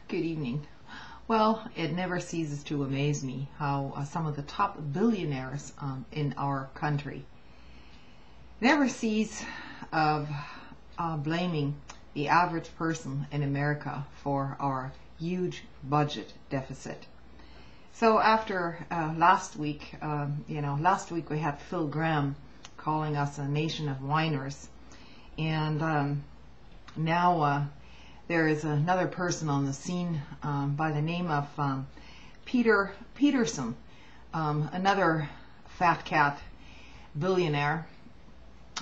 Good evening. Well, it never ceases to amaze me how some of the top billionaires in our country never cease of blaming the average person in America for our huge budget deficit. So after last week, last week we had Phil Gramm calling us a nation of whiners, and now there is another person on the scene by the name of Peter Peterson, another fat cat billionaire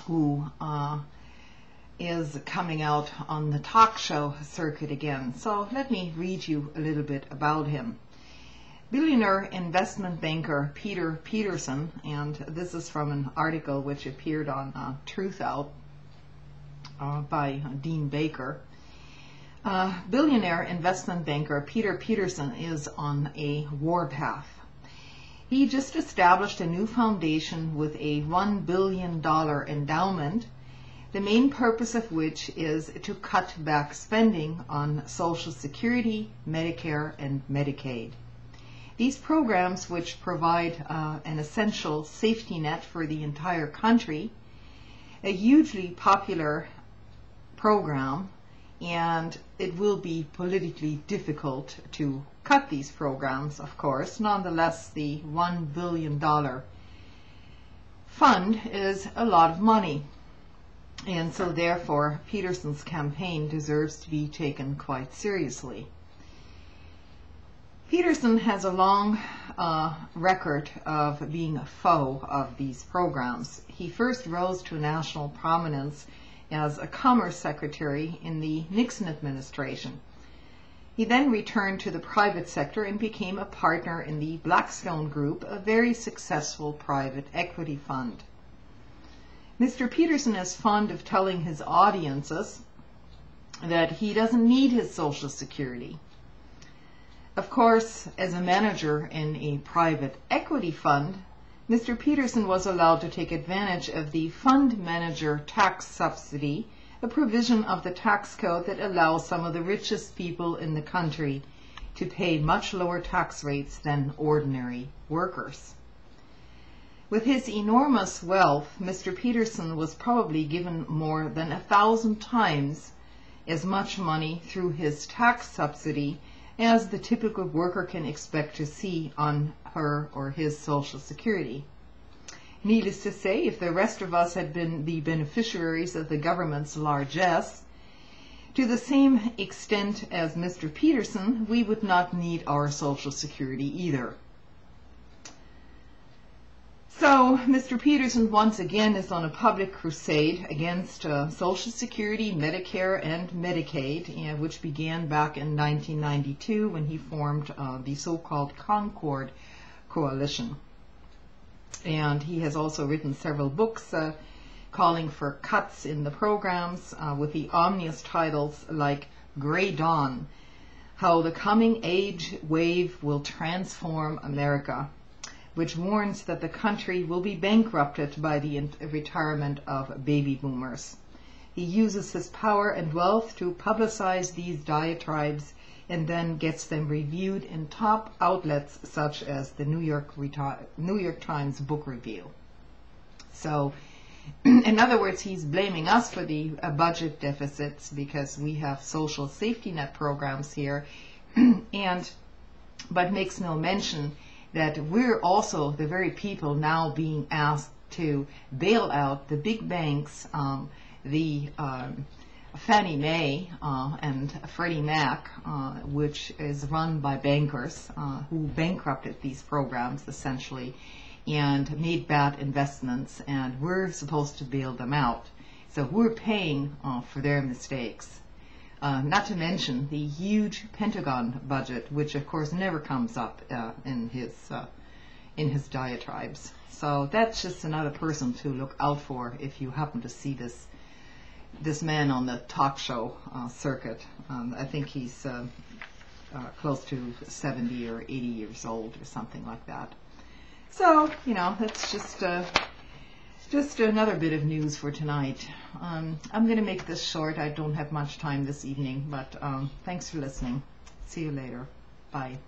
who is coming out on the talk show circuit again. So let me read you a little bit about him. Billionaire investment banker Peter Peterson, and this is from an article which appeared on Truth Out by Dean Baker. Billionaire investment banker Peter Peterson is on a warpath. He just established a new foundation with a $1 billion endowment, the main purpose of which is to cut back spending on Social Security, Medicare, and Medicaid. These programs, which provide an essential safety net for the entire country, a hugely popular program, and it will be politically difficult to cut these programs, of course. Nonetheless, the $1 billion fund is a lot of money, and so therefore Peterson's campaign deserves to be taken quite seriously. Peterson has a long record of being a foe of these programs. He first rose to national prominence as a Commerce Secretary in the Nixon administration. He then returned to the private sector and became a partner in the Blackstone Group, a very successful private equity fund. Mr. Peterson is fond of telling his audiences that he doesn't need his Social Security. Of course, as a manager in a private equity fund, Mr. Peterson was allowed to take advantage of the fund manager tax subsidy, a provision of the tax code that allows some of the richest people in the country to pay much lower tax rates than ordinary workers. With his enormous wealth, Mr. Peterson was probably given more than 1,000 times as much money through his tax subsidy as the typical worker can expect to see on her or his Social Security. Needless to say, if the rest of us had been the beneficiaries of the government's largesse, to the same extent as Mr. Peterson, we would not need our Social Security either. So, Mr. Peterson once again is on a public crusade against Social Security, Medicare, and Medicaid, which began back in 1992 when he formed the so-called Concord Coalition. And he has also written several books calling for cuts in the programs with the ominous titles like Gray Dawn, How the Coming Age Wave Will Transform America, which warns that the country will be bankrupted by the retirement of baby boomers. He uses his power and wealth to publicize these diatribes and then gets them reviewed in top outlets such as the New York Times Book Review. So, in other words, he's blaming us for the budget deficits because we have social safety net programs here, but makes no mention that we're also the very people now being asked to bail out the big banks, the Fannie Mae and Freddie Mac, which is run by bankers who bankrupted these programs essentially and made bad investments, and we're supposed to bail them out. So we're paying for their mistakes. Not to mention the huge Pentagon budget, which of course never comes up in his diatribes. So that's just another person to look out for if you happen to see this man on the talk show circuit. I think he's close to 70 or 80 years old or something like that. So, that's just Just another bit of news for tonight. I'm going to make this short. I don't have much time this evening, but thanks for listening. See you later. Bye.